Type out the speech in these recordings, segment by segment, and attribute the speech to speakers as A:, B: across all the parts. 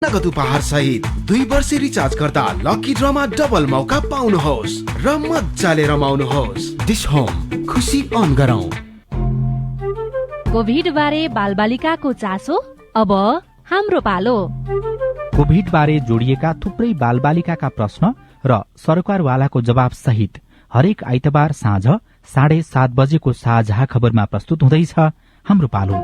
A: नगद उपहार सहित 2 वर्ष रिचार्ज गर्दा लकी ड्रमा डबल मौका पाउनुहोस् र मजाले रमाउनुहोस्। डिश होम खुसी अन गरौँ।
B: कोभिड बारे बालबालिकाको चासो अब हाम्रो पालो।
C: कोभिड बारे जोडिएका थुप्रै बालबालिकाका प्रश्न र सरकारवालाको जवाब सहित हरेक आइतबार साँझ 7:30 बजेको साझा खबरमा प्रस्तुत हुँदैछ हाम्रो पालो।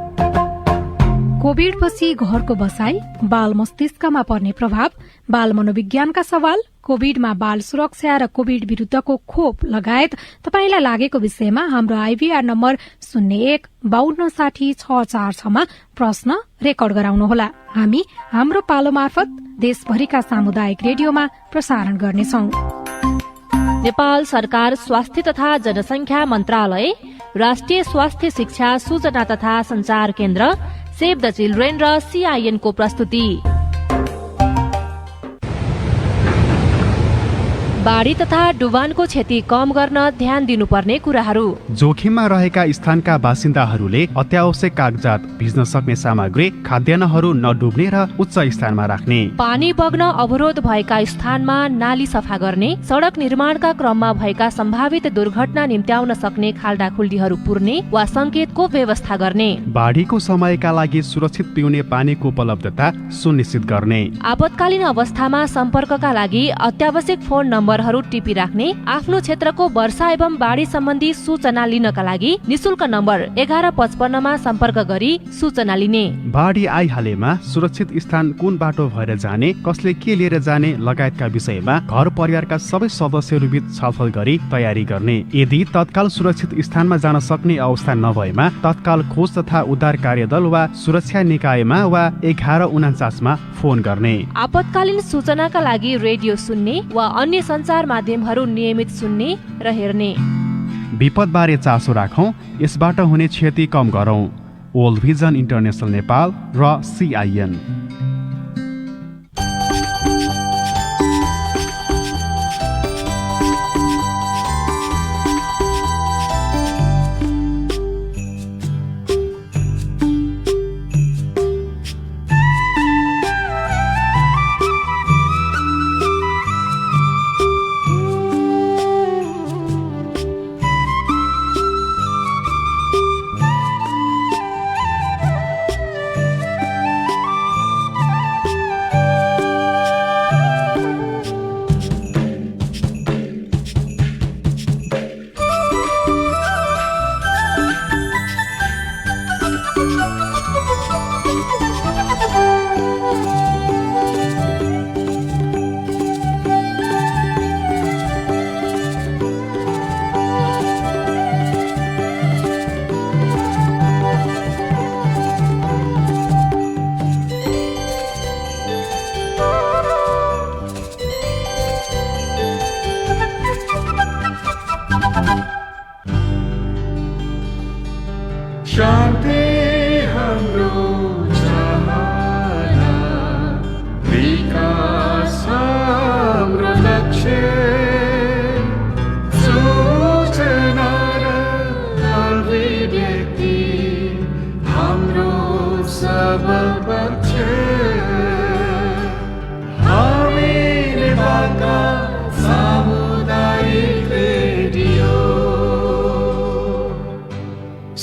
D: कोभिड पछि घरको बसाई, बाल मस्तिष्कमा पर्ने प्रभाव, बाल मनोविज्ञानका सवाल, कोभिडमा बाल सुरक्षा र कोभिड विरूद्धको खोप लगायत तपाईंलाई लागेको विषयमा हाम्रो आइभीआर नम्बर 01526066 मा प्रश्न रेकर्ड गराउनुहोला। हामी हाम्रो पालो मार्फत देशभरिका सामुदायिक रेडियोमा प्रसारण गर्नेछौं।
B: नेपाल सरकार स्वास्थ्य तथा जनसंख्या मन्त्रालय, राष्ट्रिय स्वास्थ्य शिक्षा सूचना तथा संचार केन्द्र, सेभ द चिल्ड्रेन र CIN को प्रस्तुति। बाढ़ी तथा डुबानको क्षति कम गर्न ध्यान दिनुपर्ने कुराहरू।
E: जोखिममा रहेका स्थानका बासिन्दाहरूले अत्यावश्यक कागजात, भिज्न सक्ने सामग्री, खाद्यान्नहरू नडुब्ने र उच्च स्थानमा राख्ने।
B: पानी बग्न अवरोध भएका स्थानमा नाली सफा गर्ने, सड़क निर्माणका क्रममा भएका सम्भावित दुर्घटना निम्त्याउन सक्ने खाल्डाखुल्डीहरू पुर्ने वा संकेतको व्यवस्था गर्ने।
E: बाढीको समयका लागि सुरक्षित पिउने पानीको उपलब्धता सुनिश्चित गर्ने।
B: आपतकालीन अवस्थामा सम्पर्कका लागि अत्यावश्यक फोन नम्बरहरू टिपिराख्ने। आफ्नो क्षेत्रको वर्षा एवं बाढी सम्बन्धी सूचना लिनका लागि निशुल्क नम्बर 1155 मा सम्पर्क गरी सूचना लिने।
E: बाढी आइहालेमा सुरक्षित स्थान कुन बाटो भएर जाने, कसले के लिएर जाने लगायतका विषयमा घर परिवारका सबै सदस्यहरू बीच छलफल गरी तयारी गर्ने। यदि तत्काल सुरक्षित स्थानमा जान सक्ने अवस्था नभएमा तत्काल खोज तथा उद्धार कार्यदल वा सुरक्षा निकायमा वा 1149 मा फोन गर्ने।
B: आपतकालीन सूचनाका लागि रेडियो सुन्ने वा अन्य संचार माध्यमहरू नियमित सुन्ने र हेर्ने।
E: विपद बारे चासो राखौं, यसबाट हुने क्षति कम गरौं। वर्ल्ड भिजन इन्टरनेशनल नेपाल र CIN।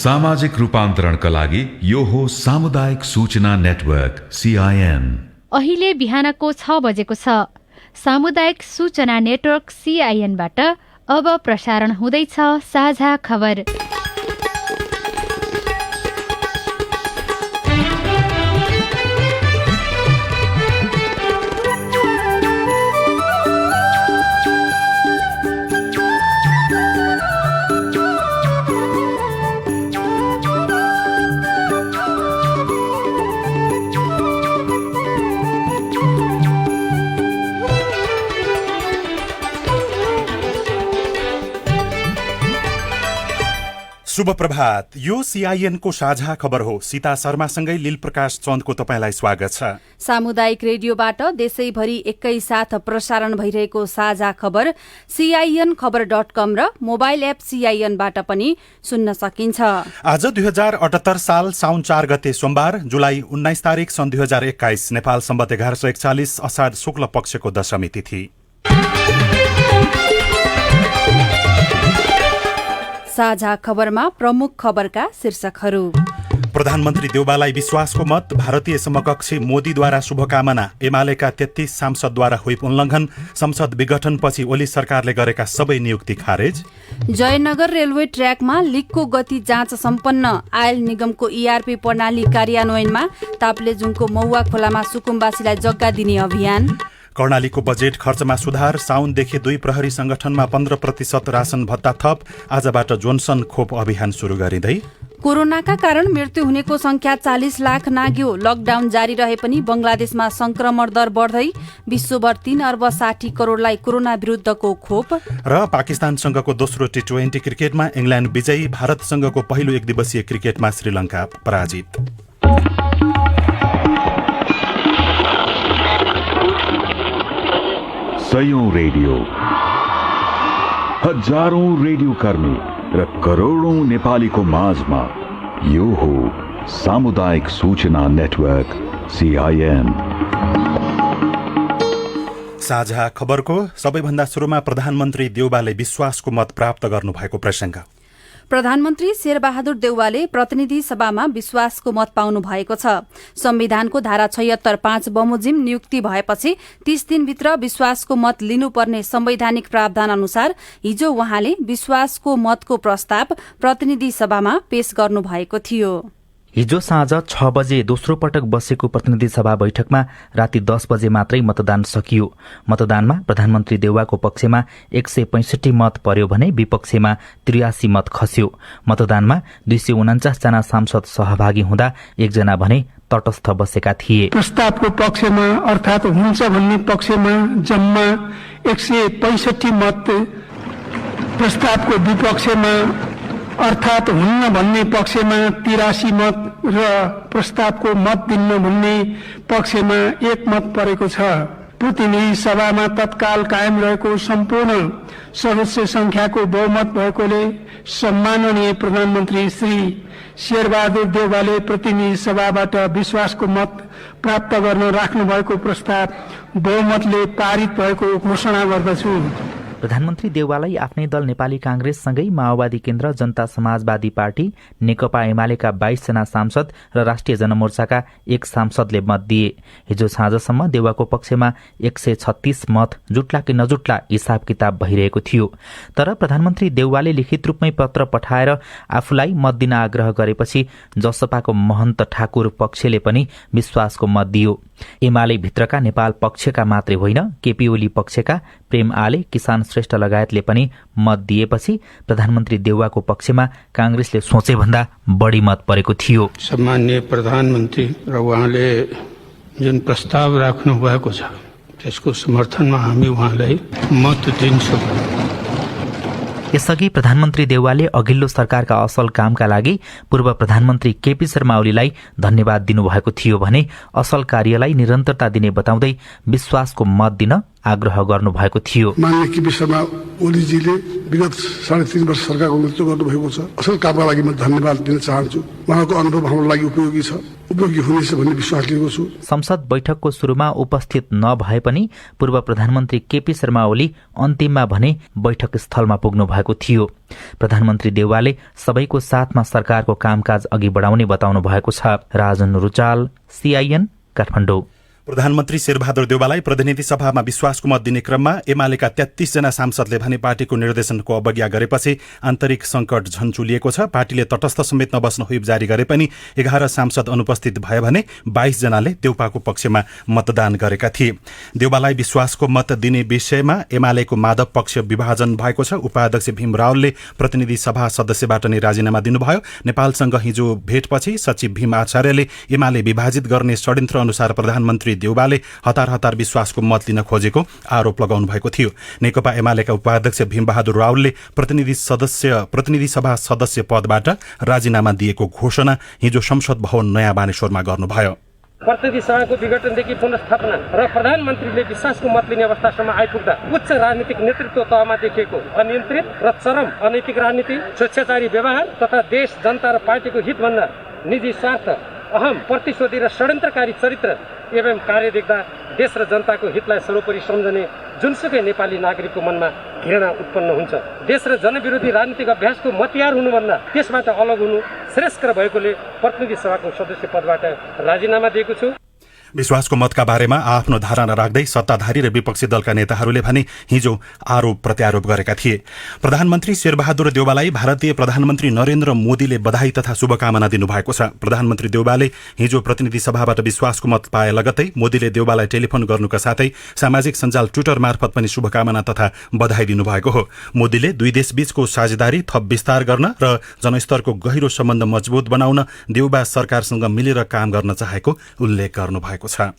F: सामाजिक रूपान्तरणका लागि यो हो सामुदायिक सूचना नेटवर्क CIN।
G: अहिले बिहानको 6 बजेको छ। सामुदायिक सूचना नेटवर्क CIN बाट अब प्रसारण हुँदैछ साझा खबर।
H: शुभ प्रभात। यो सीआईएन को साझा खबर हो। सीता शर्मासँगै लील प्रकाश चन्दको तपाईलाई स्वागत छ।
I: सामुदायिक रेडियोबाट देशैभरि एकैसाथ प्रसारण भइरहेको साझा खबर CINखबर.com र मोबाइल एप CINबाट पनि सुन्न सकिन्छ।
H: आज 2078 साल साउन 4 गते सोमबार, जुलाई 19 तारिक सन् 2021, नेपाल सम्वत 1141 अषाढ शुक्ल पक्षको दशमी तिथि।
I: साझा खबरमा प्रमुख खबरका शीर्षकहरू।
H: प्रधानमन्त्री देउबालाई विश्वासको मत, भारतीय समकक्षी मोदीद्वारा शुभकामना, एमालेका 33 सांसदद्वारा व्हिप उल्लङ्घन, संसद विघटनपछि ओली सरकारले गरेका सबै नियुक्ति खारेज।
I: जयनगर रेलवे ट्र्याकमा लिकको गति जाँच सम्पन्न, आयल निगमको ERP प्रणाली कार्यान्वयनमा ताप्लेजुङको मौवा खोलामा सुकुम्बासीलाई जग्गा दिने अभियान।
H: कर्णालीको बजेट खर्चमा सुधार, साउनदेखि 2 प्रहरी संगठनमा 15% राशन भत्ता थप, आजबाट जोन्सन खोप अभियान सुरु गरिँदै।
I: कोरोनाका कारण मृत्यु हुनेको संख्या 40 लाख नाग्यो। लकडाउन जारी रहे पनि बंगलादेशमा संक्रमण दर बढ्दै, विश्वभर 3 अर्ब 60 करोडलाई कोरोना विरुद्धको खोप।
H: र पाकिस्तानसँगको दोस्रो T20 क्रिकेटमा इङ्ल्यान्ड विजयी, भारतसँगको पहिलो एकदिवसीय क्रिकेटमा श्रीलङ्का पराजित।
F: सयौं रेडियो, हजारौं रेडियो कर्मी र करोडौं नेपालीको माझमा यो हो सामुदायिक सूचना नेटवर्क CIN।
H: साझा खबरको सबैभन्दा सुरुमा प्रधानमन्त्री देउबाले विश्वासको मत प्राप्त गर्नुभएको प्रसंग।
I: प्रधानमन्त्री शेरबहादुर देउवाले प्रतिनिधि सभामा विश्वासको मत पाउनु भएको छ। संविधानको धारा 76(5) बमोजिम नियुक्ति भएपछि 30 दिनभित्र विश्वासको मत लिनुपर्ने संवैधानिक प्रावधान अनुसार हिजो उहाँले विश्वासको मतको प्रस्ताव प्रतिनिधि सभामा पेश गर्नुभएको थियो।
C: हिजो साँझ 6 बजे दोस्रो पटक बसेको प्रतिनिधि सभा बैठकमा राति 10 बजे मात्रै मतदान सकियो। मतदानमा प्रधानमन्त्री देउवाको पक्षमा 165 मत पर्यो भने विपक्षमा 83 मत खस्यो। मतदानमा 249 जना सांसद सहभागी हुँदा 1 जना भने तटस्थ बसेका थिए।
J: प्रस्तावको पक्षमा अर्थात हुन्छ भन्ने पक्षमा जम्मा 165 मत, प्रस्तावको विपक्षमा अर्थात हुन्न भन्ने पक्षमा 83 मत र प्रस्तावको मत दिन्न भन्ने पक्षमा 1 मत परेको छ। प्रतिनिधि सभामा तत्काल कायम रहेको सम्पूर्ण सदस्य संख्याको बहुमत भएकोले सम्माननीय प्रधानमन्त्री श्री शेरबहादुर देउवाले प्रतिनिधि सभाबाट विश्वासको मत प्राप्त गर्न राख्नु भएको प्रस्ताव बहुमतले पारित भएको घोषणा गर्दछु।
C: प्रधानमन्त्री देउवालाई आफ्नै दल नेपाली कांग्रेससँगै माओवादी केन्द्र, जनता समाजवादी पार्टी, नेकपा एमालेका 22 जना सांसद र राष्ट्रिय जनमोर्चाका 1 सांसदले मत दिए। हिजो साँझसम्म देउवाको पक्षमा 136 मत जुट्ला कि नजुट्ला हिसाब किताब भइरहेको थियो। तर प्रधानमन्त्री देउवाले लिखित रूपमै पत्र पठाएर आफूलाई मत दिन आग्रह गरेपछि जसपाको महन्त ठाकुर पक्षले पनि विश्वासको मत दियो। एमाले भित्रका नेपाल पक्षका मात्रै होइन, केपी ओली पक्षका प्रेम आले, किसान श्रेष्ठ लगायतले पनि मत दिएपछि प्रधानमन्त्री देउवाको पक्षमा कांग्रेसले सोचे भन्दा बढी मत परेको थियो।
J: सम्माननीय प्रधानमन्त्री र उहाँले जुन प्रस्ताव राख्नु भएको छ त्यसको समर्थनमा हामी उहाँलाई मत दिन्छौँ।
C: यसअघि प्रधानमन्त्री देउवाले अघिल्लो सरकारका असल कामका लागि पूर्व प्रधानमन्त्री केपी शर्मा ओलीलाई धन्यवाद दिनुभएको थियो भने असल कार्यलाई निरन्तरता दिने बताउँदै विश्वासको मत दिन आग्रह गर्नुभएको थियो।
K: माननीय केपी शर्मा ओलीजीले विगत 3.5 वर्ष सरकारको नेतृत्व गर्नुभएको छ। असल कामका लागि म धन्यवाद दिन चाहन्छु। उहाँको अनुभव हाम्रो लागि उपयोगी छ, उपयोगी हुनेछ भन्ने विश्वास लिएको छु।
C: संसद बैठकको सुरुमा उपस्थित नभए पनि पूर्व प्रधानमन्त्री केपी शर्मा ओली अन्तिममा भने बैठक स्थलमा पुग्नु भएको थियो। प्रधानमन्त्री देउवाले सबैको साथमा सरकारको कामकाज अघि बढाउने बताउनु भएको छ। राजन रुचाल, CIN, काठमाडौँ।
H: प्रधानमन्त्री शेरबहादुर देउवालाई प्रतिनिधि सभामा विश्वासको मत दिने क्रममा एमालेका 33 जना सांसदले भने पार्टीको निर्देशनको अवज्ञा गरेपछि आन्तरिक संकट झन चुलिएको छ। पार्टीले तटस्थ समेत नबस्न व्हिप जारी गरे पनि 11 सांसद अनुपस्थित भए भने 22 जनाले देउपाको पक्षमा मतदान गरेका थिए। देउवालाई विश्वासको मत दिने विषयमा एमालेको माधव पक्ष विभाजन भएको छ। उपाध्यक्ष भीम रावलले प्रतिनिधि सभा सदस्यबाट नै राजीनामा दिनुभयो। नेपालसँग हिजो भेटपछि सचिव भीम आचार्यले एमाले विभाजित गर्ने षड्यन्त्र अनुसार प्रधानमन्त्री प्रधानमन्त्री देउबाले हतार हतार विश्वासको मत लिन खोजेको आरोप लगाउनु भएको थियो। नेकपा एमालेका उपाध्यक्ष भीमबहादुर रावलले प्रतिनिधि सभा सदस्य पदबाट राजीनामा दिएको घोषणा हिजो संसद भवन नयाँ बानेश्वरमा गर्नुभयो।
L: प्रतिनिधि सभाको विघटनदेखि पुनर्स्थापना र प्रधानमन्त्रीले विश्वासको मत लिने अवस्थासम्म आइपुग्दा उच्च राजनीतिक नेतृत्व तहमा देखिएको अनियन्त्रित र चरम अनैतिक राजनीति, स्वेच्छाचारी व्यवहार तथा देश, जनता र पार्टीको हितभन्दा निजी स्वार्थ, अहम, प्रतिशोधी र षड्यन्त्रकारी चरित्र एवं कार्य देख्दा देश र जनताको हितलाई सर्वोपरि सम्झने जुनसुकै नेपाली नागरिकको मनमा घृणा उत्पन्न हुन्छ। देश र जनविरोधी राजनीतिक अभ्यासको मतियार हुनुभन्दा त्यसबाट अलग हुनु श्रेयस्कर भएकोले प्रतिनिधि सभाको सदस्य पदबाट राजीनामा दिएको छु।
H: विश्वासको मतका बारेमा आफ्नो धारणा राख्दै सत्ताधारी र विपक्षी दलका नेताहरूले भने हिजो आरोप प्रत्यारोप गरेका थिए। प्रधानमन्त्री शेरबहादुर देउबालाई भारतीय प्रधानमन्त्री नरेन्द्र मोदीले बधाई तथा शुभकामना दिनुभएको छ। प्रधानमन्त्री देउबाले हिजो प्रतिनिधि सभाबाट विश्वासको मत पाए लगत्तै मोदीले देउबालाई टेलिफोन गर्नुका साथै सामाजिक सञ्जाल ट्विटर मार्फत पनि शुभकामना तथा बधाई दिनुभएको हो। मोदीले दुई देशबीचको साझेदारी थप विस्तार गर्न र जनस्तरको गहिरो सम्बन्ध मजबुत बनाउन देउबा सरकारसँग मिलेर काम गर्न चाहेको उल्लेख गर्नुभएको छ।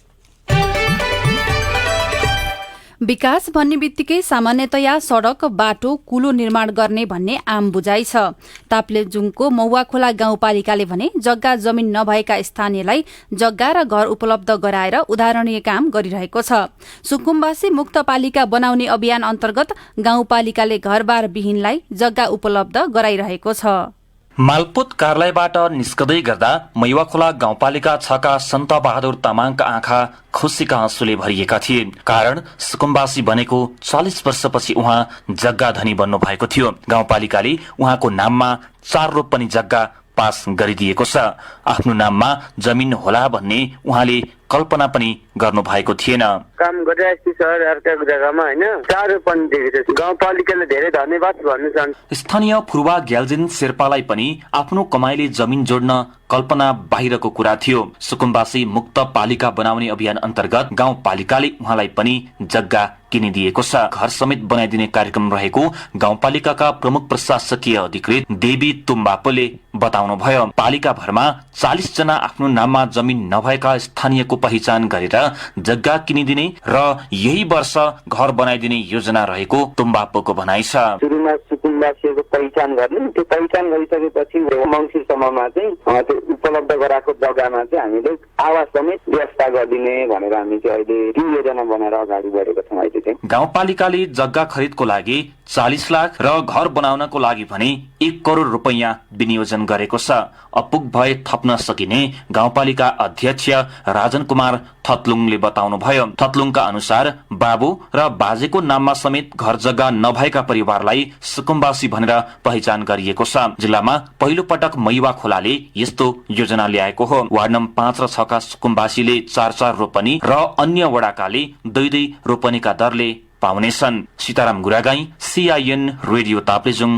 I: विकास भन्ने बित्तिकै सामान्यतया सड़क, बाटो, कुलो निर्माण गर्ने भन्ने आम बुझाइ छ। ताप्लेजुङको महुवाखोला गाउँपालिकाले भने जग्गा जमिन नभएका स्थानीयलाई जग्गा र घर उपलब्ध गराएर उदाहरणीय काम गरिरहेको छ। सुकुम्बासी मुक्त पालिका बनाउने अभियान अन्तर्गत गाउँपालिकाले घरबार विहीनलाई जग्गा उपलब्ध गराइरहेको छ।
M: मालपोत कार्यालयबाट निस्कदै गर्दा मैवाखोला गाउँपालिका 6 का सन्त बहादुर तामाङका आँखा खुसीका आँसुले भरिएका थिए। कारण सुकुम्बासी बनेको 40 वर्षपछि उहाँ जग्गा धनी बन्नु भएको थियो। गाउँपालिकाले उहाँको नाममा 4 रोपनी जग्गा पास गरिदिएको छ। आफ्नो नाममा जमिन होला भन्ने उहाँले कल्पना पनि गर्नु भएको थिएन।
N: काम गरिरहेको छु सर, अर्को जग्गामा हैन 4 रोपनी दिएको छ। गाउँपालिकाले धेरै धन्यवाद भन्न चाहन्छु।
M: स्थानीय फुर्वा ग्याल्जिन शेर्पालाई पनि आफ्नो कमाईले जमिन जोड्न कल्पना बाहिरको कुरा थियो। सुकुम्बासी मुक्त पालिका बनाउने अभियान अन्तर्गत गाउँपालिकाले उहाँलाई पनि जग्गा किनिदिएको छ। घर समेत बनाइदिने कार्यक्रम रहेको गाउँपालिकाका प्रमुख प्रशासकीय अधिकृत देवी तुम्बापोले बताउनुभयो। पालिका भरमा 40 जना आफ्नो नाममा जमिन नभएका स्थानीयको पहिचान गरेर जग्गा किनिदिने र यही वर्ष घर बनाइदिने योजना रहेको तुम्बापोको भनाइ छ।
N: सुरुमा सुकुम्बासीको पहिचान गर्ने, त्यो पहिचान गरिसकेपछि मङ्सिरसम्ममा चाहिँ त्यो उपलब्ध गराएको जग्गामा चाहिँ हामीले आवास समेत व्यवस्था गरिदिने भनेर हामी चाहिँ अहिले त्यो योजना बनाएर अगाडि बढेको छौँ। अहिले चाहिँ
M: गाउँपालिकाले जग्गा खरिदको लागि 40 लाख र घर बनाउनको लागि भने 1 करोड रुपैयाँ विनियोजन गरेको छ। अपुग भए थप्न सकिने गाउँपालिका अध्यक्ष राजन कुमार थतलुङले बताउनुभयो। थतलुङका अनुसार बाबु र बाजेको नाममा समेत घर जग्गा नभएका परिवारलाई सुकुम्बासी भनेर पहिचान गरिएको छ। जिल्लामा पहिलो पटक मैवा खोलाले यस्तो योजना ल्याएको हो। वार्ड नम्बर 5 र 6 का सुकुम्बासीले 4-4 रोपनी र अन्य वडाकाले 2-2 रोपनीका दरले पाउनेछन्। Sitaram Guragain, CIN radio Taplejung.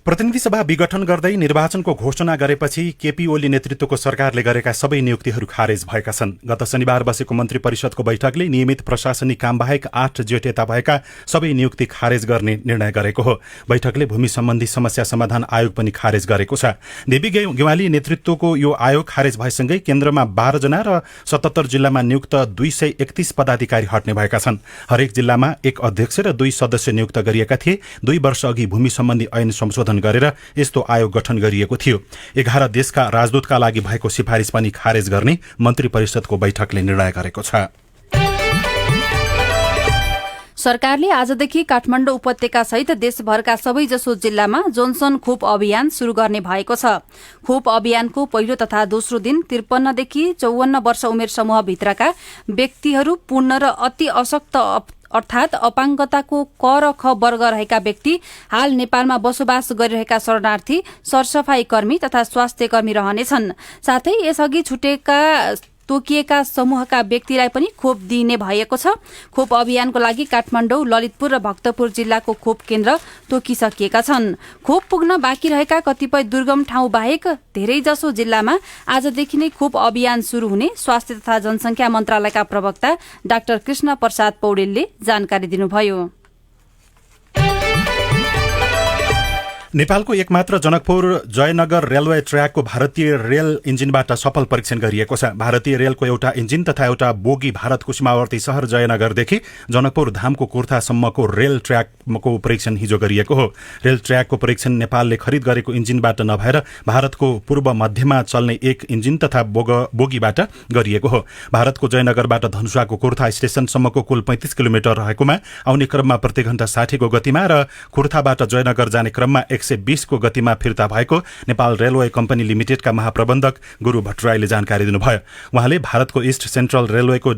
H: प्रतिनिधि सभा विघटन गर्दै निर्वाचनको घोषणा गरेपछि केपी ओली नेतृत्वको सरकारले गरेका सबै नियुक्तिहरू खारेज भएका छन्। गत शनिबार बसेको मन्त्री परिषदको बैठकले नियमित प्रशासनिक काम बाहेक 8 जेठेता भएका सबै नियुक्ति खारेज गर्ने निर्णय गरेको हो। बैठकले भूमि सम्बन्धी समस्या समाधान आयोग पनि खारेज गरेको छ। देवी गेवाली नेतृत्वको यो आयोग खारेज भएसँगै केन्द्रमा 12 जना र 77 जिल्लामा नियुक्त 231 पदाधिकारी हट्ने भएका छन्। हरेक जिल्लामा 1 अध्यक्ष र 2 सदस्य नियुक्त गरिएका थिए। 2 वर्ष अघि भूमि सम्बन्धी ऐन संशोधन गरेर यस्तो आयोग गठन गरिएको थियो। 11 देशका राजदूतका लागि भएको सिफारिस पनि खारेज गर्ने मन्त्री परिषदको बैठकले निर्णय गरेको छ।
I: सरकारले आजदेखि काठमाडौँ उपत्यका सहित देशभरका सबैजसो जिल्लामा जोन्सन खोप अभियान शुरू गर्ने भएको छ। खोप अभियानको पहिलो तथा दोस्रो दिन 53 देखि 54 वर्ष उमेर समूहभित्रका व्यक्तिहरू पूर्ण र अति अशक्त अर्थात अपाङ्गताको क र ख वर्ग रहेका व्यक्ति, हाल नेपालमा बसोबास गरिरहेका शरणार्थी, सरसफाई कर्मी तथा स्वास्थ्य कर्मी रहनेछन्। साथै यसअघि छुटेका तोकिएका समूहका व्यक्तिलाई पनि खोप दिइने भएको छ। खोप अभियानको लागि काठमाडौँ, ललितपुर र भक्तपुर जिल्लाको खोप केन्द्र तोकिसकिएका छन्। खोप पुग्न बाँकी रहेका कतिपय दुर्गम ठाउँ बाहेक धेरैजसो जिल्लामा आजदेखि नै खोप अभियान शुरू हुने स्वास्थ्य तथा जनसंख्या मन्त्रालयका प्रवक्ता डाक्टर कृष्ण प्रसाद पौडेलले जानकारी दिनुभयो।
H: नेपालको एकमात्र जनकपुर जयनगर रेलवे ट्र्याकको भारतीय रेल इन्जिनबाट सफल परीक्षण गरिएको छ। भारतीय रेलको एउटा इन्जिन तथा एउटा बोगी भारतको सीमावर्ती शहर जयनगरदेखि जनकपुर धामको कुर्थासम्मको रेल ट्र्याकको परीक्षण हिजो गरिएको हो। रेल ट्र्याकको परीक्षण नेपालले खरिद गरेको इन्जिनबाट नभएर भारतको पूर्व मध्यमा चल्ने एक इन्जिन तथा बोगीबाट गरिएको हो। भारतको जयनगरबाट धनुषाको कुर्था स्टेशनसम्मको कुल 35 किलोमिटर रहेकोमा आउने क्रममा प्रति घण्टा 60 को गतिमा र कुर्थाबाट जयनगर जाने क्रममा 120 को गतिमा फिर्ता भएको नेपाल रेलवे कम्पनी लिमिटेडका महाप्रबन्धक गुरु भट्टराईले जानकारी दिनुभयो। उहाँले भारतको इस्ट सेन्ट्रल रेलवेको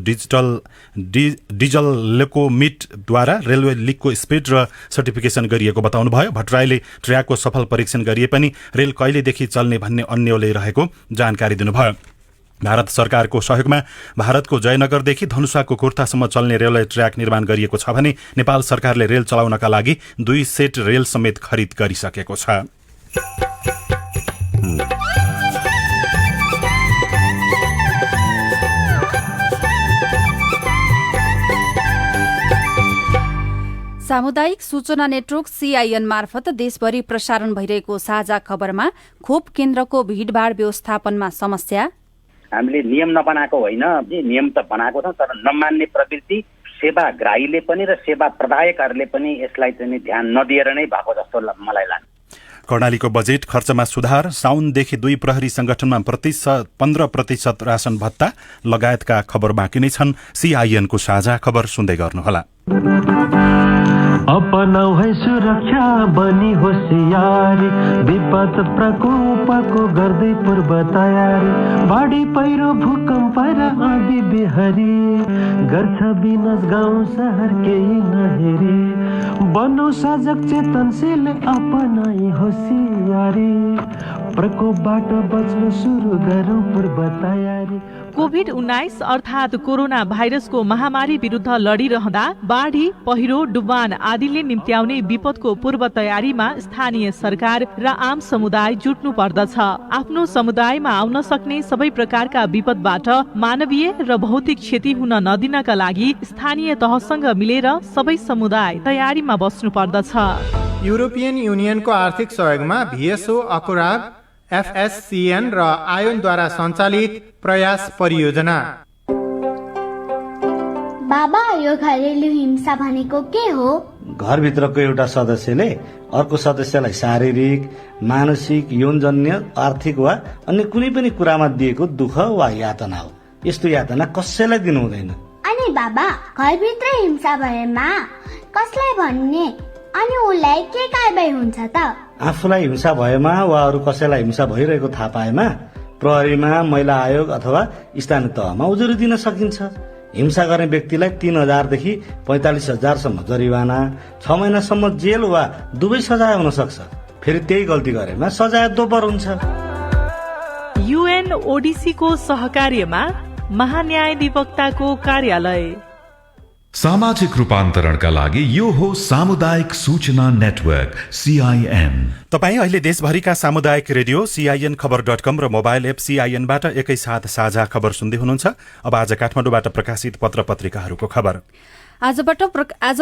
H: डिजल लोकोमिटद्वारा रेलवे लिगको स्पिड र सर्टिफिकेसन गरिएको बताउनुभयो। भट्टराईले ट्र्याकको सफल परीक्षण गरिए पनि रेल कहिलेदेखि चल्ने भन्ने अन्योले रहेको जानकारी दिनुभयो। भारत सरकारको सहयोगमा भारतको जयनगरदेखि धनुषाको कुर्थासम्म चल्ने रेलवे ट्र्याक निर्माण गरिएको छ भने नेपाल सरकारले रेल चलाउनका लागि 2 सेट रेल समेत खरिद गरिसकेको छ।
I: सामुदायिक सूचना नेटवर्क CIN मार्फत देशभरि प्रसारण भइरहेको साझा खबरमा खोप केन्द्रको भीड़भाड़ व्यवस्थापनमा समस्या,
O: हामीले नियम नबनाएको होइन, नियम त बनाएको छ तर नमान्ने प्रवृत्ति सेवाग्राहीले पनि र सेवा प्रदायकहरूले पनि यसलाई चाहिँ ध्यान नदिएर नै भएको जस्तो मलाई लाग्छ।
H: कर्णालीको बजेट खर्चमा सुधार, साउनदेखि 2 प्रहरी संगठनमा 15% राशन भत्ता लगायतका खबर बाँकी नै छन्। CIN को साझा खबर सुन्दै गर्नुहोला।
P: अपनाऊ है सुरक्षा बनी होशियारी, विपद प्रकोपको गर्दै पूर्व तयारी, बाढी पहिरो भूकम्प र आँधी बेहरी गर्छ विनाश गाउँ सहर केही नहेरी, बनो सजग चेतनशील अपनाई होशियारी, प्रकोपबाट बच्न सुरु गरौँ पूर्व तयारी।
Q: कोभिड-19 अर्थात कोरोना भाइरसको महामारी विरुद्ध लडिरहँदा बाढी, पहिरो, डुबान आदिले निम्त्याउने विपदको पूर्व तयारीमा स्थानीय सरकार र आम समुदाय जुट्नु पर्दछ। आफ्नो समुदायमा आउन सक्ने सबै प्रकारका विपदबाट मानवीय र भौतिक क्षति हुन नदिनका लागि स्थानीय तहसँग मिलेर सबै समुदाय तयारीमा बस्नु पर्दछ।
R: युरोपियन युनियनको आर्थिक सहयोगमा VSO, अकुराग, FSCN र आयोनद्वारा सञ्चालित प्रयास परियोजना।
S: बाबा, यो घरेलु हिंसा भनेको के हो?
T: घरभित्रको एउटा सदस्यले अर्को सदस्यलाई शारीरिक, मानसिक, यौनजन्य, आर्थिक वा अन्य कुनै पनि कुरामा दिएको दुःख वा यातना हो। यस्तो यातना कसैलाई दिनु हुँदैन।
S: अनि बाबा, घरभित्र हिंसा भएमा कसलाई भन्ने अनि उसलाई के कारबाही हुन्छ त?
T: आफूलाई हिंसा भएमा वा अरू कसैलाई हिंसा भइरहेको थाहा पाएमा प्रहरीमा, महिला आयोग अथवा स्थानीय तहमा उजुरी दिन सकिन्छ। हिंसा गर्ने व्यक्तिलाई 3000 देखि 45,000 सम्म जरिवाना, 6 महिनासम्म जेल वा दुवै सजाय हुन सक्छ। फेरि त्यही गल्ती गरेमा सजाय दोब्बर हुन्छ।
Q: UNODC को सहकार्यमा महान्यायाधिवक्ताको कार्यालय।
F: सामाजिक रूपान्तरणका लागि यो हो सामुदायिक सूचना नेटवर्क CIN।
H: तपाईँ अहिले देशभरिका सामुदायिक रेडियो CIN-खबर.com र मोबाइल एप CIN-बाट एकैसाथ साझा खबर सुन्दै हुनुहुन्छ। अब आज काठमाडौँबाट प्रकाशित पत्र पत्रिकाहरूको खबर।
I: आज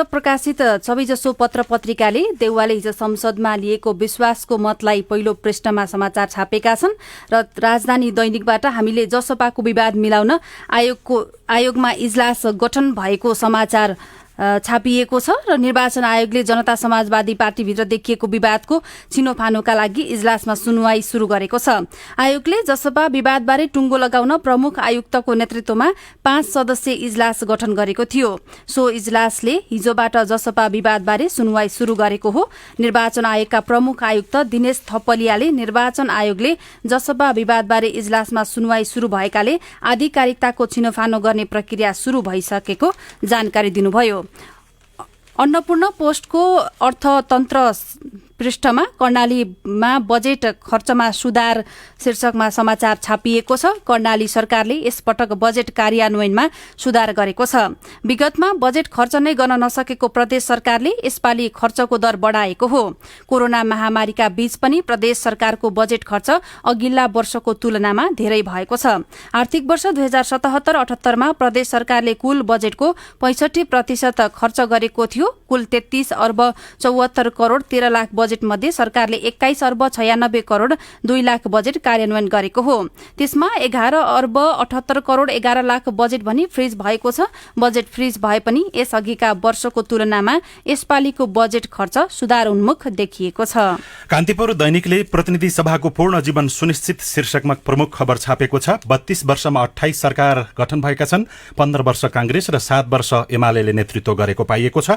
I: प्रकाशित सबैजसो पत्र पत्रिकाले देउवाले हिजो संसदमा लिएको विश्वासको मतलाई पहिलो पृष्ठमा समाचार छापेका छन् र राजधानी दैनिकबाट हामीले जसपाको विवाद मिलाउन आयोगमा इजलास गठन भएको समाचार छापिएको छ र निर्वाचन आयोगले जनता समाजवादी पार्टीभित्र देखिएको विवादको छिनोफानोका लागि इजलासमा सुनवाई शुरू गरेको छ। आयोगले जसपा विवादबारे टुङ्गो लगाउन प्रमुख आयुक्तको नेतृत्वमा 5 सदस्यीय इजलास गठन गरेको थियो। सो इजलासले हिजोबाट जसपा विवादबारे सुनवाई शुरू गरेको हो। निर्वाचन आयोगका प्रमुख आयुक्त दिनेश थपलियाले निर्वाचन आयोगले जसपा विवादबारे इजलासमा सुनवाई शुरू भएकाले आधिकारिकताको छिनोफानो गर्ने प्रक्रिया शुरू भइसकेको जानकारी दिनुभयो। अन्नपूर्ण पोस्टको अर्थतन्त्र पृष्ठमा कर्णालीमा बजेट खर्चमा सुधार शीर्षकमा समाचार छापिएको छ। कर्णाली सरकारले यसपटक बजेट कार्यान्वयनमा सुधार गरेको छ। विगतमा बजेट खर्च नै गर्न नसकेको प्रदेश सरकारले यसपालि खर्चको दर बढाएको हो। कोरोना महामारीका बीच पनि प्रदेश सरकारको बजेट खर्च अघिल्ला वर्षको तुलनामा धेरै भएको छ। आर्थिक वर्ष 2077-78 मा प्रदेश सरकारले कुल बजेटको 65% खर्च गरेको थियो। कुल 33 अर्ब 74 करोड़ 13 लाख बजेट मध्ये सरकारले 21 अर्ब 96 करोड़ 2 लाख बजेट कार्यान्वयन गरेको हो। त्यसमा 11 अर्ब 78 करोड़ 11 लाख बजेट भनी फ्रिज भएको छ। बजेट फ्रिज भए पनि यसअघिका वर्षको तुलनामा यसपालिको बजेट खर्च सुधार उन्मुख देखिएको छ।
H: कान्तिपुर दैनिकले प्रतिनिधि सभाको पूर्ण जीवन सुनिश्चित शीर्षकमा प्रमुख खबर छापेको छ। 32 वर्षमा 28 सरकार गठन भएका छन्। 15 वर्ष कांग्रेस र 7 वर्ष एमाले नेतृत्व गरेको पाइएको छ।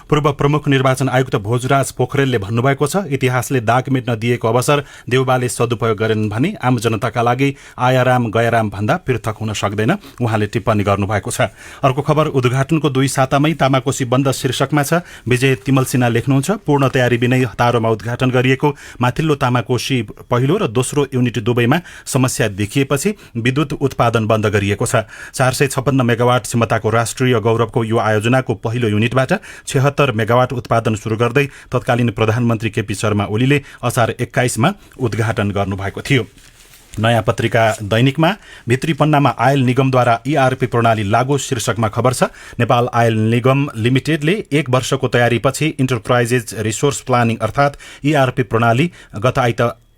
H: पूर्व प्रमुख निर्वाचन आयुक्त भोजराज पोखरेलले भन्नुभएको छ, इतिहासले दाग मेट्न दिएको अवसर देउबाले सदुपयोग गरेनन् भने आम जनताका लागि आयाराम गयाराम भन्दा पृथक हुन सक्दैन, उहाँले टिप्पणी गर्नुभएको छ। अर्को खबर उद्घाटनको 2 सातामै तामाकोशी बन्द शीर्षकमा छ। विजय तिमल सिन्हा लेख्नुहुन्छ, पूर्ण तयारी बिनै हतारोमा उद्घाटन गरिएको माथिल्लो तामाकोशी पहिलो र दोस्रो युनिट दुवैमा समस्या देखिएपछि विद्युत उत्पादन बन्द गरिएको छ। 456 मेगावाट क्षमताको राष्ट्रिय गौरवको यो आयोजनाको पहिलो युनिटबाट 76 मेगावाट उत्पादन शुरू गर्दै तत्कालीन प्रधानमन्त्री केपी शर्मा ओलीले असार 21 मा उद्घाटन गर्नुभएको थियो। नयाँ पत्रिका दैनिकमा भित्री पन्नामा आयल निगमद्वारा ERP प्रणाली लागू शीर्षकमा खबर छ। नेपाल आयल निगम लिमिटेडले 1 वर्षको तयारीपछि इन्टरप्राइजेज रिसोर्स प्लानिङ अर्थात् ERP प्रणाली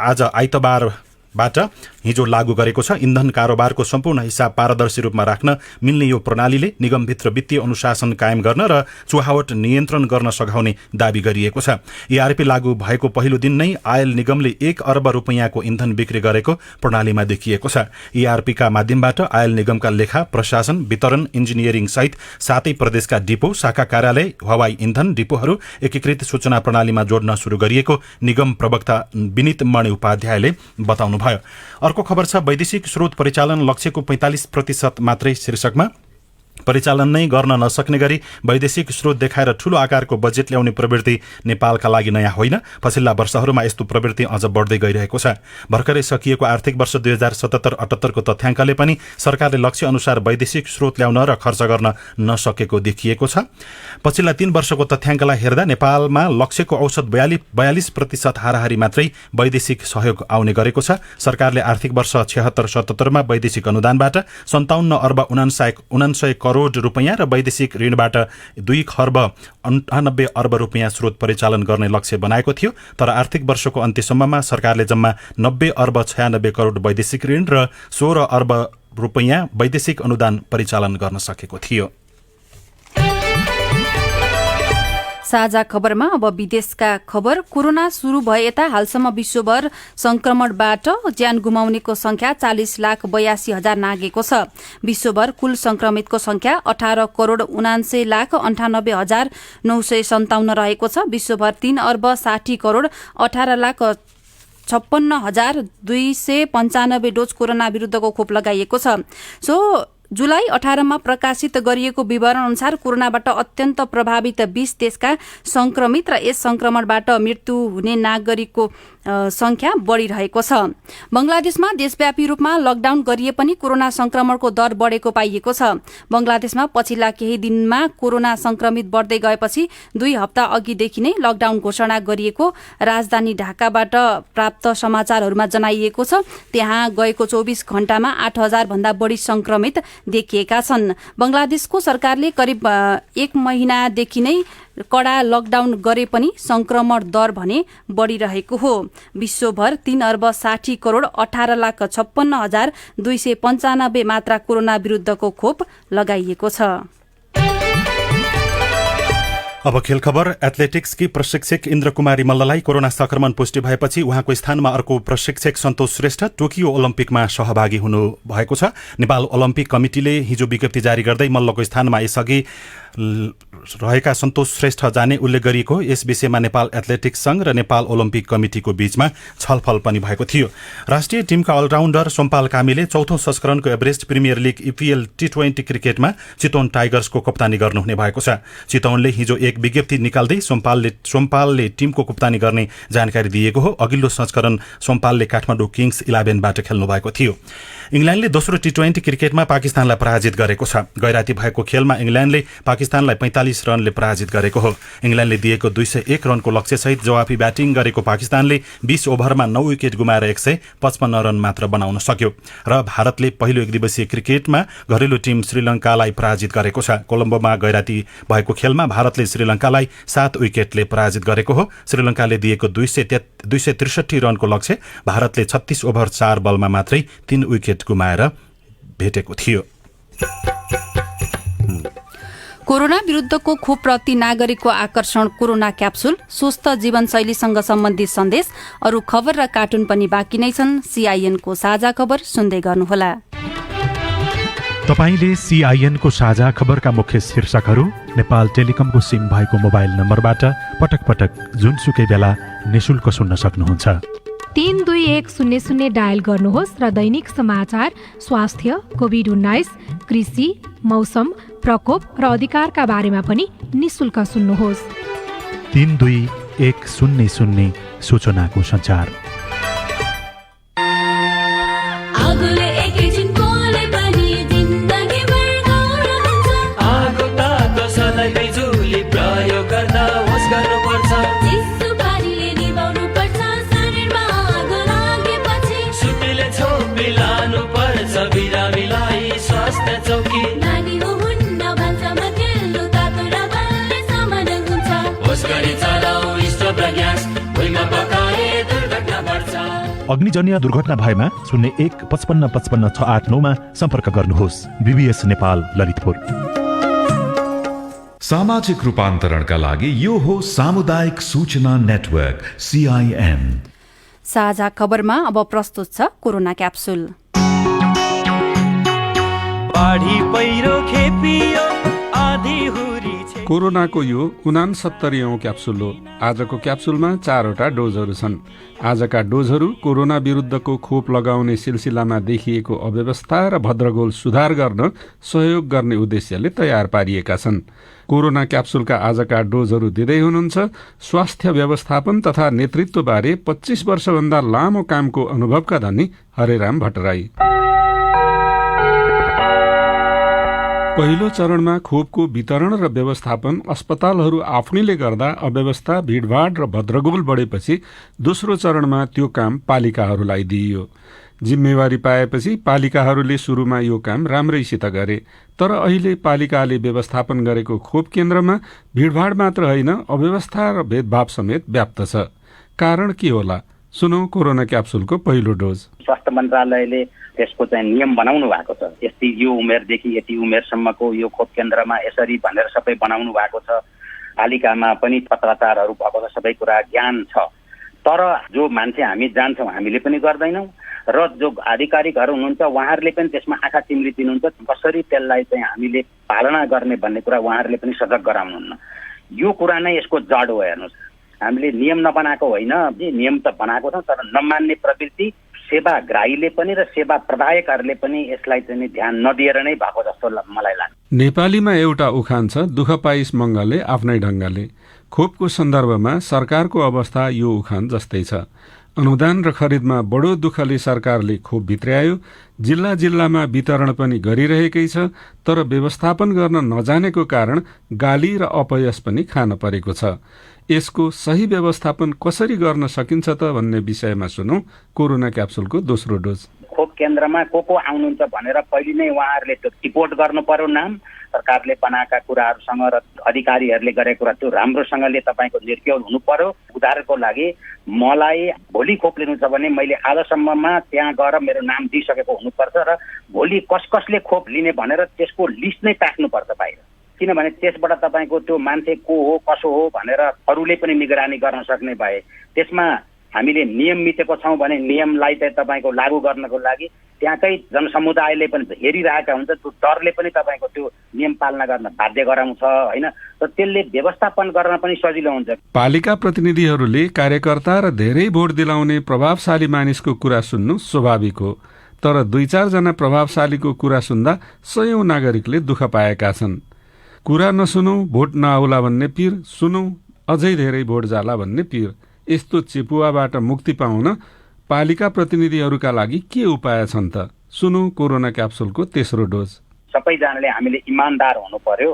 H: आज आइतबारबाट हिजो लागू गरेको छ। इन्धन कारोबारको सम्पूर्ण हिसाब पारदर्शी रूपमा राख्न मिल्ने यो प्रणालीले निगमभित्र वित्तीय अनुशासन कायम गर्न र चुहावट नियन्त्रण गर्न सघाउने दावी गरिएको छ। ERP लागू भएको पहिलो दिन नै आयल निगमले 1 अर्ब रुपैयाँको इन्धन बिक्री गरेको प्रणालीमा देखिएको छ। ERP का माध्यमबाट आयल निगमका लेखा, प्रशासन, वितरण, इन्जिनियरिङ सहित 7 प्रदेशका डिपो, शाखा कार्यालय, हवाई इन्धन डिपोहरू एकीकृत सूचना प्रणालीमा जोड्न शुरू गरिएको निगम प्रवक्ता विनित मणि उपाध्यायले बताउनुभयो। अर्को खबर छ, वैदेशिक स्रोत परिचालन लक्ष्यको 45% मात्रै शीर्षकमा। परिचालन नै गर्न नसक्ने गरी वैदेशिक स्रोत देखाएर ठूलो आकारको बजेट ल्याउने प्रवृत्ति नेपालका लागि नयाँ होइन। पछिल्ला वर्षहरूमा यस्तो प्रवृत्ति अझ बढ्दै गइरहेको छ। भर्खरै सकिएको आर्थिक वर्ष 2077-78 को तथ्याङ्कले पनि सरकारले लक्ष्य अनुसार वैदेशिक स्रोत ल्याउन र खर्च गर्न नसकेको देखिएको छ। पछिल्ला 3 वर्षको तथ्याङ्कलाई हेर्दा नेपालमा लक्ष्यको औसत 42% हाराहारी मात्रै वैदेशिक सहयोग आउने गरेको छ। सरकारले आर्थिक वर्ष 76-77 मा वैदेशिक अनुदानबाट 57 अर्ब 99 करोड रुपैयाँ र वैदेशिक ऋणबाट 2 खर्ब 98 अर्ब रुपैयाँ स्रोत परिचालन गर्ने लक्ष्य बनाएको थियो। तर आर्थिक वर्षको अन्त्यसम्ममा सरकारले जम्मा 90 अर्ब 96 करोड वैदेशिक ऋण र 16 अर्ब रुपैयाँ वैदेशिक अनुदान परिचालन गर्न सकेको थियो।
I: साझा खबरमा अब विदेशका खबर। कोरोना सुरु भए यता हालसम्म विश्वभर संक्रमणबाट ज्यान गुमाउनेको संख्या 40,82,000 नागेको छ। विश्वभर कुल संक्रमितको संख्या 18 करोड 79,98,957 रहेको छ। विश्वभर 3 अर्ब 60 करोड 18,56,295 डोज कोरोना विरुद्धको खोप लगाइएको छ। जुलाई 18 मा प्रकाशित गरिएको विवरण अनुसार कोरोनाबाट अत्यन्त प्रभावित 20 देशका संक्रमित र यस संक्रमणबाट मृत्यु हुने नागरिकको संख्या बढ़िरहेको छ। बंगलादेशमा देशव्यापी रूपमा लकडाउन गरिए पनि कोरोना संक्रमणको दर बढ़ेको पाइएको छ। बंगलादेशमा पछिल्ला केही दिनमा कोरोना संक्रमित बढ़दै गएपछि 2 हप्ता अघिदेखि नै लकडाउन घोषणा गरिएको राजधानी ढाकाबाट प्राप्त समाचारहरूमा जनाइएको छ। त्यहाँ गएको 24 घण्टामा 8,000 भन्दा बढ़ी संक्रमित देखिएका छन्। बंगलादेशको सरकारले करिब 1 महिनादेखि नै कड़ा लकडाउन गरे पनि संक्रमण दर भने बढ़िरहेको हो। विश्वभर 3 अर्ब 60 करोड 18,56,295 मात्रा कोरोना विरुद्धको खोप लगाइएको छ।
H: अब खेल खबर। एथलेटिक्सकी प्रशिक्षक इन्द्रकुमारी मल्ललाई कोरोना संक्रमण पुष्टि भएपछि उहाँको स्थानमा अर्को प्रशिक्षक सन्तोष श्रेष्ठ टोकियो ओलम्पिकमा सहभागी हुनु भएको छ। नेपाल ओलम्पिक कमिटिले हिजो विज्ञप्ति जारी गर्दै मल्लको स्थानमा यसअघि रहेका सन्तोष श्रेष्ठ जाने उल्लेख गरिएको। यस विषयमा नेपाल एथलेटिक्स संघ र नेपाल ओलम्पिक कमिटिको बीचमा छलफल पनि भएको थियो। राष्ट्रिय टिमका अलराउन्डर सोमपाल कामीले 4औं संस्करणको Everest premier league EPL T20 क्रिकेटमा चितवन टाइगर्सको कप्तानी गर्नुहुने भएको छ। चितवनले हिजो एक विज्ञप्ति निकाल्दै सोमपालले टिमको कप्तानी गर्ने जानकारी दिएको हो। अघिल्लो संस्करण सोमपालले काठमाडौँ किङ्स 11बाट खेल्नु भएको थियो। इंग्ल्यान्डले दोस्रो T20 क्रिकेटमा पाकिस्तानलाई पराजित गरेको छ। गैराती भएको खेलमा इंग्ल्यान्डले पाकिस्तानलाई 45 रनले पराजित गरेको हो। इंग्ल्यान्डले दिएको 201 रनको लक्ष्यसहित जवाफी ब्याटिङ गरेको पाकिस्तानले 20 ओभरमा 9 विकेट गुमाएर 155 रन मात्र बनाउन सक्यो र भारतले पहिलो एकदिवसीय क्रिकेटमा घरेलु टिम श्रीलंकालाई पराजित गरेको छ। कोलम्बोमा गैराती भएको खेलमा भारतले श्रीलङ्कालाई 7 विकेटले पराजित गरेको हो। श्रीलङ्काले दिएको 263 रनको लक्ष्य भारतले 36 ओभर 4 बलमा मात्रै 3 विकेट गुमाएर भेटेको थियो।
I: कोरोना विरुद्धको खोपप्रति नागरिकको आकर्षण कोरोना क्याप्सुल, स्वस्थ जीवनशैलीसँग सम्बन्धित सन्देश, अरू खबर र कार्टुन पनि बाँकी नै छन्। CIN को साझा खबर सुन्दै गर्नुहोला।
U: तपाईले CIN को साझा खबरका मुख्य शीर्षकहरू नेपाल टेलिकमको सिम भएको मोबाइल नम्बरबाट पटक पटक जुनसुकै बेला निशुल्क सुन्न सक्नुहुन्छ।
D: 32100 डायल गर्नुहोस् र दैनिक समाचार, स्वास्थ्य, कोभिड-19, कृषि, मौसम, प्रकोप र अधिकारका बारेमा पनि निशुल्क सुन्नुहोस्।
U: 32100 सूचनाको सञ्चार। अग्निजन्य दुर्घटना भएमा 0155555689 मा सम्पर्क गर्नुहोस्। BBS नेपाल ललितपुर।
F: सामाजिक रूपान्तरणका लागि यो हो सामुदायिक सूचना नेटवर्क CIN।
I: साझा खबरमा अब प्रस्तुत छ कोरोना क्याप्सुल।
V: कोरोनाको यो 69औं क्याप्सुल हो। आजको क्याप्सुलमा 4वटा डोजहरू छन्। आजका डोजहरू कोरोना विरुद्धको खोप लगाउने सिलसिलामा देखिएको अव्यवस्था र भद्रगोल सुधार गर्न सहयोग गर्ने उद्देश्यले तयार पारिएका छन्। कोरोना क्याप्सुलका आजका डोजहरू दिँदै हुनुहुन्छ स्वास्थ्य व्यवस्थापन तथा नेतृत्वबारे 25 वर्षभन्दा लामो कामको अनुभवका धनी हरेराम भट्टराई। पहिलो चरणमा खोपको वितरण र व्यवस्थापन अस्पतालहरू आफ्नैले गर्दा अव्यवस्था, भीडभाड र भद्रगोल बढेपछि दोस्रो चरणमा त्यो काम पालिकाहरूलाई दिइयो। जिम्मेवारी पाएपछि पालिकाहरूले सुरुमा यो काम राम्रैसित गरे। तर अहिले पालिकाले व्यवस्थापन गरेको खोप केन्द्रमा भीडभाड मात्र होइन, अव्यवस्था र भेदभाव समेत व्याप्त छ। कारण के होला? सुनौ कोरोना क्याप्सुलको पहिलो डोज।
O: स्वास्थ्य मन्त्रालयले त्यसको चाहिँ नियम बनाउनु भएको छ। यति यो उमेरदेखि यति उमेरसम्मको यो खोप केन्द्रमा यसरी भनेर सबै बनाउनु भएको छ। पालिकामा पनि पत्राचारहरू भएको छ, सबै कुरा ज्ञान छ। तर जो मान्छे हामी जान्छौँ हामीले पनि गर्दैनौँ र जो आधिकारिकहरू हुनुहुन्छ उहाँहरूले पनि त्यसमा आँखा चिम्लिदिनुहुन्छ। कसरी त्यसलाई चाहिँ हामीले पालना गर्ने भन्ने कुरा उहाँहरूले पनि सजग गराउनुहुन्न। यो कुरा नै यसको जड हो। हेर्नुहोस्, हामीले नियम नबनाएको होइन, नियम त बनाएको छ, तर नमान्ने प्रवृत्ति सेवाग्राहीले पनि र सेवा प्रदायकहरूले पनि यसलाई चाहिँ ध्यान नदिएर नै भएको जस्तो मलाई लाग्छ।
V: नेपालीमा एउटा उखान छ, दुःख पाइस मङ्गलले आफ्नै ढङ्गले। खोपको सन्दर्भमा सरकारको अवस्था यो उखान जस्तै छ। अनुदान र खरिदमा बडो दुःखले सरकारले खोप भित्र्यायो। जिल्ला जिल्लामा वितरण पनि गरिरहेकै छ, तर व्यवस्थापन गर्न नजानेको कारण गाली र अपयश पनि खान परेको छ। यसको सही व्यवस्थापन कसरी गर्न सकिन्छ त भन्ने विषयमा सुनौ कोरोना क्याप्सुलको दोस्रो डोज।
O: खोप केन्द्रमा को आउनुहुन्छ भनेर पहिले नै उहाँहरूले त्यो रिपोर्ट गर्नु पर्यो। नाम सरकारले बनाएका कुराहरूसँग र अधिकारीहरूले गरेको कुरा त्यो राम्रोसँगले तपाईँको निर्क्यौल हुनु पर्यो। उदाहरणको लागि मलाई भोलि खोप लिनु छ भने मैले आजसम्ममा त्यहाँ गएर मेरो नाम दिइसकेको हुनुपर्छ र भोलि कसले खोप लिने भनेर त्यसको लिस्ट नै टाक्नुपर्छ बाहिर। किनभने त्यसबाट तपाईँको त्यो मान्छे को हो कसो हो भनेर अरूले पनि निगरानी गर्न सक्ने भए त्यसमा हामीले नियम मिचेको छौँ भने नियमलाई चाहिँ तपाईँको लागू गर्नको लागि त्यहाँकै जनसमुदायले पनि हेरिरहेका हुन्छ। त्यो डरले पनि तपाईँको त्यो नियम पालना गर्न बाध्य गराउँछ होइन। र त्यसले व्यवस्थापन गर्न पनि सजिलो हुन्छ।
V: पालिका प्रतिनिधिहरूले कार्यकर्ता र धेरै भोट दिलाउने प्रभावशाली मानिसको कुरा सुन्नु स्वाभाविक हो। तर 2-4 जना प्रभावशालीको कुरा सुन्दा सयौं नागरिकले दुःख पाएका छन्। कुरा नसुनौ भोट नआउला भन्ने पीर, सुनौ अझै धेरै भोट जाला भन्ने पीर। यस्तो चेपुवाबाट मुक्ति पाउन पालिका प्रतिनिधिहरूका लागि के उपाय छन् त? सुनौ कोरोना क्याप्सुलको तेस्रो डोज।
O: सबैजनाले हामीले इमानदार हुनु पर्यो।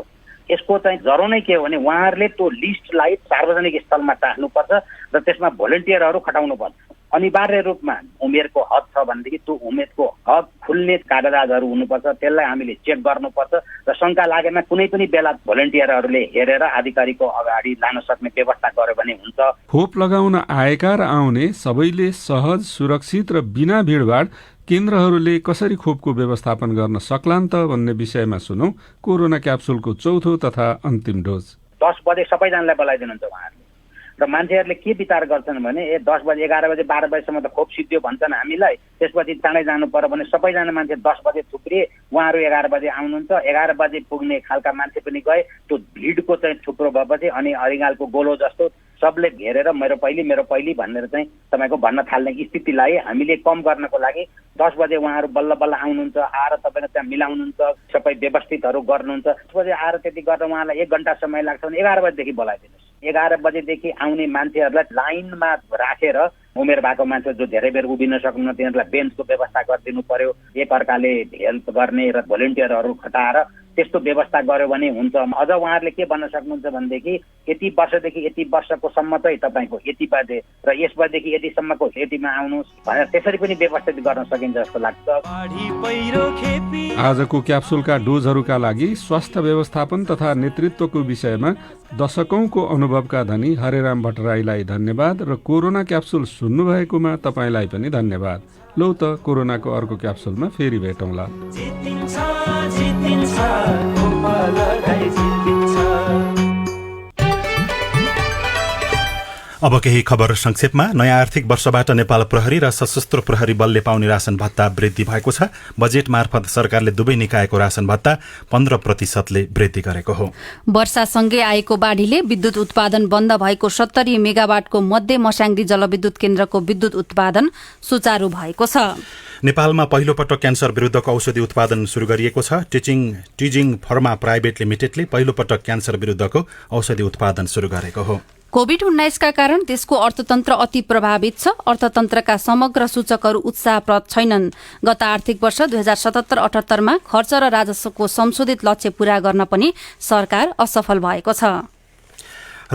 O: यसको चाहिँ जरो नै के हो भने उहाँहरूले त्यो लिस्टलाई सार्वजनिक स्थलमा टाक्नुपर्छ र त्यसमा भोलिन्टियरहरू खटाउनु पर्छ। अनिवार्य रूपमा उमेरको हद छ भनेदेखि त्यो उमेरको हद खुल्ने कागजातहरू हुनुपर्छ, त्यसलाई हामीले चेक गर्नुपर्छ र शङ्का लागेमा कुनै पनि बेला भोलिन्टियरहरूले हेरेर अधिकारीको अगाडि लान सक्ने व्यवस्था गर्यो भने हुन्छ।
V: खोप लगाउन आएका र आउने सबैले सहज, सुरक्षित र बिना भिडभाड केन्द्रहरूले कसरी खोपको व्यवस्थापन गर्न सक्लान् त भन्ने विषयमा सुनौ कोरोना क्याप्सुलको चौथो तथा अन्तिम डोज।
O: 10 बजे सबैजनालाई बोलाइदिनुहुन्छ उहाँहरूले र मान्छेहरूले के विचार गर्छन् भने 10 बजे 11 बजे 12 बजेसम्म त खोप सिद्धियो भन्छन् हामीलाई, त्यसपछि चाँडै जानु पर्यो भने सबैजना मान्छे 10 बजे थुप्रिए, उहाँहरू 11 बजे आउनुहुन्छ। 11 बजे पुग्ने खालका मान्छे पनि गए, त्यो भिडको चाहिँ थुप्रो भएपछि अनि अरिगालको गोलो जस्तो सबले घेरेर मेरो पहिली भनेर चाहिँ तपाईँको भन्न थाल्ने स्थितिलाई हामीले कम गर्नको लागि 10 बजे उहाँहरू बल्ल बल्ल आउनुहुन्छ, आएर तपाईँको त्यहाँ मिलाउनुहुन्छ, सबै व्यवस्थितहरू गर्नुहुन्छ। 10 बजे आएर त्यति गरेर उहाँलाई 1 घन्टा समय लाग्छ भने 11 बजेदेखि बोलाइदिनुहोस्। 11 बजेदेखि आउने मान्छेहरूलाई लाइनमा राखेर उमेर भएको मान्छे जो धेरै बेर उभिन सक्नुहुन्न तिनीहरूलाई बेन्चको व्यवस्था गरिदिनु पर्यो, एकअर्काले हेल्प गर्ने र भोलिन्टियरहरू खटाएर त्यस्तो व्यवस्था गर्यो भने हुन्छ। अझ उहाँहरूले के भन्न सक्नुहुन्छ भनेदेखि यति वर्षदेखि यति वर्षको सम्म चाहिँ तपाईँको यति बजे र यस बजेदेखि यतिसम्मको यतिमा आउनुहोस् भनेर त्यसरी पनि व्यवस्थित गर्न सकिन्छ जस्तो लाग्छ।
V: आजको क्याप्सुलका डोजहरूका लागि स्वास्थ्य व्यवस्थापन तथा नेतृत्वको विषयमा दशकौंको अनुभवका धनी हरेराम भट्टराईलाई धन्यवाद र कोरोना क्याप्सुल सुन्नुभएकोमा तपाईँलाई पनि धन्यवाद। लौ त कोरोनाको अर्को क्याप्सुलमा फेरि भेटौँला।
H: अब केही खबर संक्षेपमा। नयाँ आर्थिक वर्षबाट नेपाल प्रहरी र सशस्त्र प्रहरी बलले पाउने राशन भत्ता वृद्धि भएको छ। बजेट मार्फत सरकारले दुवै निकायको राशन भत्ता 15% वृद्धि गरेको हो।
I: वर्षासँगै आएको बाढीले विद्युत उत्पादन बन्द भएको 70 मेगावाटको मध्ये मस्याङदी जलविद्युत केन्द्रको विद्युत उत्पादन सुचारू भएको छ।
H: नेपालमा पहिलो पटक क्यान्सर विरुद्धको औषधि उत्पादन शुरू गरिएको छ। टिजिङ फर्मा प्राइभेट लिमिटेडले पहिलो पटक क्यान्सर विरुद्धको औषधि उत्पादन शुरू गरेको हो।
I: कोभिड-19 का कारण देशको अर्थतन्त्र अति प्रभावित छ। अर्थतन्त्रका समग्र सूचकहरू उत्साहप्रद छैनन्। गत आर्थिक वर्ष 2077-78 मा खर्च र राजस्वको संशोधित लक्ष्य पूरा गर्न पनि सरकार असफल भएको छ।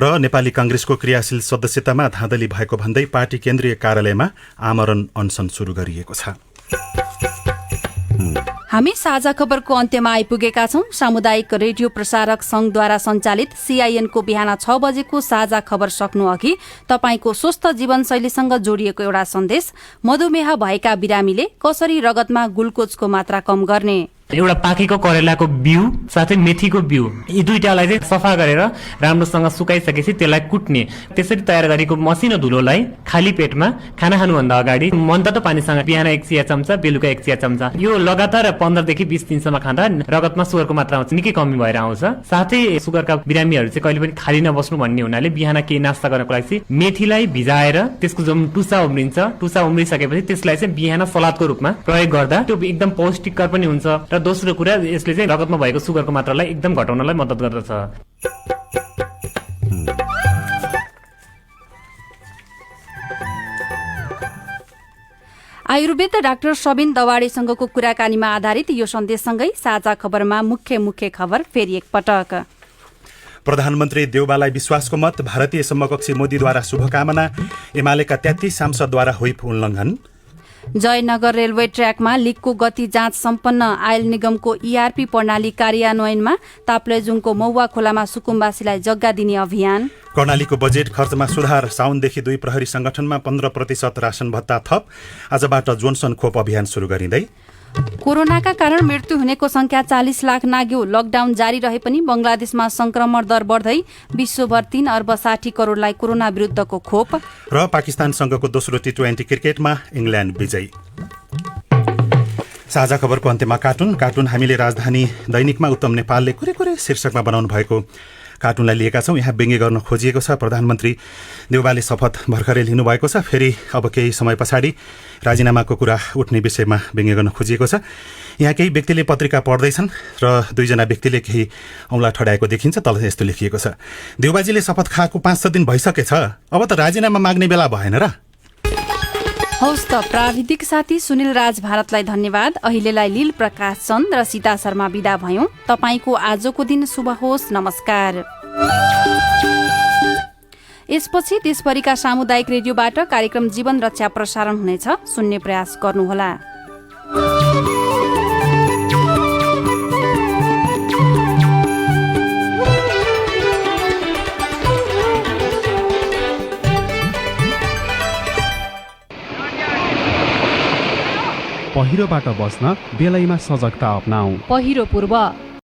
H: र नेपाली कांग्रेसको क्रियाशील सदस्यतामा धाँधली भएको भन्दै पार्टी केन्द्रीय कार्यालयमा आमरण अनसन शुरू गरिएको छ।
I: हामी साझा खबरको अन्त्यमा आइपुगेका छौं। सामुदायिक रेडियो प्रसारक संघद्वारा सञ्चालित CIN को बिहान 6 बजेको साझा खबर सक्नु अघि तपाईको स्वस्थ जीवनशैलीसँग जोडिएको एउटा सन्देश। मधुमेह भएका बिरामीले कसरी रगतमा ग्लुकोजको मात्रा कम गर्ने।
A: एउटा पाकेको करेलाको बिउ साथै मेथीको बिउ यी दुईटालाई चाहिँ सफा गरेर राम्रोसँग सुकाइसकेपछि त्यसलाई कुट्ने, त्यसरी तयार गरेको मसिनो धुलोलाई खाली पेटमा खाना खानुभन्दा अगाडि मनतातो पानीसँग बिहान 1 चिया चम्चा बेलुका 1 चिया चम्चा यो लगातार 15 देखि 20 दिनसम्म खाँदा रगतमा सुगरको मात्रा निकै कमी भएर आउँछ। साथै सुगरका बिरामीहरू चाहिँ कहिले पनि खाली नबस्नु भन्ने हुनाले बिहान केही नास्ता गर्नको लागि चाहिँ मेथीलाई भिजाएर त्यसको जुन टुसा उम्रिन्छ, टुसा उम्रिसकेपछि त्यसलाई चाहिँ बिहान सलादको रूपमा प्रयोग गर्दा त्यो एकदम पौष्टिककर पनि हुन्छ र दोस्रो कुरा यसले चाहिँ रगतमा भएको सुगरको मात्रालाई एकदम घटाउनलाई मद्दत गर्दछ।
I: आयुर्वेद डाक्टर सबिन दवाडीसँगको कुराकानीमा आधारित यो सन्देशसँगै साझा खबरमा मुख्य खबर फेरि एकपटक।
H: प्रधानमन्त्री देउबालाई विश्वासको मत। भारतीय समकक्षी मोदीद्वारा शुभकामना। एमालेका 33 सांसदद्वारा व्हिप उल्लङ्घन।
I: जयनगर रेलवे ट्र्याकमा लिकको गति जाँच सम्पन्न। आयल निगमको ERP प्रणाली कार्यान्वयनमा ताप्लेजुङको मौवा खोलामा सुकुम्बासीलाई जग्गा दिने अभियान।
H: कर्णालीको बजेट खर्चमा सुधार। साउनदेखि 2 प्रहरी संगठनमा 15% राशन भत्ता थप। आजबाट जोन्सन खोप अभियान शुरू गरिँदै। कोरोनाका कारण मृत्यु हुनेको संख्या 40 लाख नाग्यो। लकडाउन जारी रहे पनि बंगलादेशमा संक्रमण दर बढ्दै विश्वभर 3 अर्ब 60 करोडलाई कोरोना विरुद्धको खोप। र पाकिस्तानसँगको दोस्रो T20 क्रिकेटमा इङ्ल्यान्ड विजयी। साझा खबरको अन्त्यमा कार्टुन हामीले राजधानी दैनिकमा उत्तम नेपालले कुरे शीर्षकमा बनाउनु भएको कार्टुनलाई लिएका छौं। यहाँ व्यङ्ग्य गर्न खोजिएको छ। प्रधानमन्त्री देउबाले शपथ भर्खरै लिनुभएको छ। फेरि अब केही समय पछाडि राजीनामाको कुरा उठ्ने विषयमा व्यङ्ग्य गर्न खोजिएको छ। यहाँ केही व्यक्तिले पत्रिका पढ्दैछन् र 2 जना व्यक्तिले केही औँला ठडाएको देखिन्छ। तल यस्तो लेखिएको छ, देउबाजीले शपथ खाएको 5-6 दिन भइसकेछ, अब त राजीनामा माग्ने बेला भएन र।
I: हौस् त प्राविधिक साथी सुनिल राज भारतलाई धन्यवाद। अहिलेलाई लील प्रकाश चन्द र सीता शर्मा बिदा भयौं। तपाईको आजको दिन शुभ होस्। नमस्कार। यसपछि देशभरिका सामुदायिक रेडियोबाट कार्यक्रम जीवन रक्षा प्रसारण हुनेछ, सुन्ने प्रयास गर्नुहोला।
B: पहिरोबाट बस्न बेलैमा सजगता अपनाऊ।
D: पहिरो पूर्व